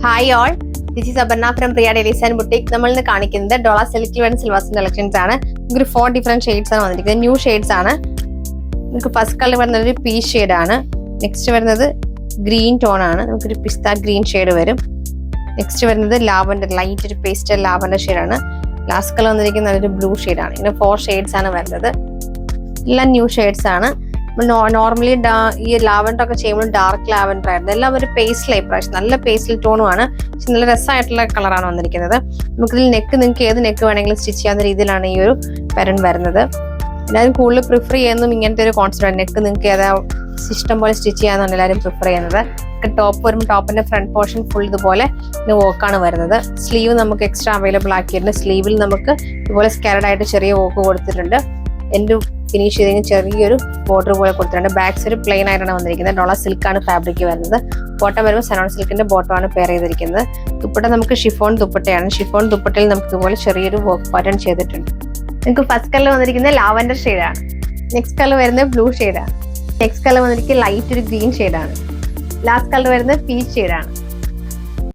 Hi all, this is Aparna from Priya dailies and boutique. നമ്മൾ ഇന്ന് കാണിക്കുന്നത് ഡോള സിൽക്ക് ആൻഡ് സിൽവേഴ്സിന്റെ കളക്ഷൻസ് ആണ്. നമുക്ക് 4 ഡിഫറെന്റ് ഷെയ്ഡ്സ് ആണ് വന്നിരിക്കുന്നത്. ന്യൂ ഷെയ്ഡ്സ് ആണ്. നമുക്ക് ഫസ്റ്റ് കളർ വരുന്നത് ഒരു പീച്ച് ഷെയ്ഡ് ആണ്. നെക്സ്റ്റ് വരുന്നത് ഗ്രീൻ ടോൺ ആണ്. നമുക്കൊരു പിസ്ത ഗ്രീൻ ഷെയ്ഡ് വരും. നെക്സ്റ്റ് വരുന്നത് ലാവൻഡർ, ലൈറ്റ് ഒരു പേസ്റ്റൽ ലാവൻഡർ ഷെയ്ഡ് ആണ്. ലാസ്റ്റ് കളർ വന്നിരിക്കുന്നത് നല്ലൊരു ബ്ലൂ ഷെയ്ഡ് ആണ്. ഇങ്ങനെ 4 ഷെയ്ഡ്സ് ആണ് വരുന്നത്. എല്ലാം ന്യൂ ഷെയ്ഡ്സ് ആണ്. നോർമലി ഈ ലാവൻഡർ ഒക്കെ ചെയ്യുമ്പോൾ ഡാർക്ക് ലാവൻഡർ ആയിരുന്നു. എല്ലാം ഒരു പേസ്റ്റിലായി പ്രാവശ്യം നല്ല പേസ്റ്റൽ ടോണും ആണ്. പക്ഷെ നല്ല രസമായിട്ടുള്ള കളറാണ് വന്നിരിക്കുന്നത്. നമുക്കിതിൽ നിങ്ങൾക്ക് ഏത് നെക്ക് വേണമെങ്കിലും സ്റ്റിച്ച് ചെയ്യാവുന്ന രീതിയിലാണ് ഈ ഒരു പാറ്റേൺ വരുന്നത്. എല്ലാവരും കൂടുതൽ പ്രിഫർ ചെയ്യുന്നതും ഇങ്ങനത്തെ ഒരു കോൺസെപ്റ്റ്. നെക്ക് നിങ്ങൾക്ക് ഏതാ ഇഷ്ടം പോലെ സ്റ്റിച്ച് ചെയ്യാന്നാണ് എല്ലാവരും പ്രിഫർ ചെയ്യുന്നത്. ടോപ്പ് വരുമ്പോൾ ടോപ്പിന്റെ ഫ്രണ്ട് പോർഷൻ ഫുൾ ഇതുപോലെ വോക്കാണ് വരുന്നത്. സ്ലീവ് നമുക്ക് എക്സ്ട്രാ അവൈലബിൾ ആക്കിയിട്ടുണ്ട്. സ്ലീവിൽ നമുക്ക് ഇതുപോലെ സ്കാരഡ് ആയിട്ട് ചെറിയ വോക്ക് കൊടുത്തിട്ടുണ്ട്. എൻ്റെ ഫിനിഷ് ചെയ്തെങ്കിൽ ചെറിയൊരു ബോർഡർ പോലെ കൊടുത്തിട്ടുണ്ട്. ബാക്ക് സൈഡ് പ്ലെയിൻ ആയിട്ടാണ് വന്നിരിക്കുന്നത്. ഡോള സിൽക്കാണ് ഫാബ്രിക് വരുന്നത്. ബോട്ടം വരുമ്പോൾ സനോൺ സിൽക്കിന്റെ ബോട്ടമാണ് പെയർ ചെയ്തിരിക്കുന്നത്. ദുപ്പട്ട നമുക്ക് ഷിഫോൺ ദുപ്പട്ടയാണ്. ഷിഫോൺ ദുപ്പട്ടയിൽ നമുക്ക് ഇതുപോലെ ചെറിയൊരു വർക്ക് പാറ്റേൺ ചെയ്തിട്ടുണ്ട്. നമുക്ക് ഫസ്റ്റ് കളർ വന്നിരിക്കുന്നത് ലാവൻഡർ ഷെയ്ഡാണ്. നെക്സ്റ്റ് കളർ വരുന്നത് ബ്ലൂ ഷെയ്ഡാണ്. നെക്സ്റ്റ് കളർ വന്നിരിക്കുന്നത് ലൈറ്റ് ഒരു ഗ്രീൻ ഷെയ്ഡാണ്. ലാസ്റ്റ് കളർ വരുന്നത് പീച്ച് ഷെയ്ഡാണ്.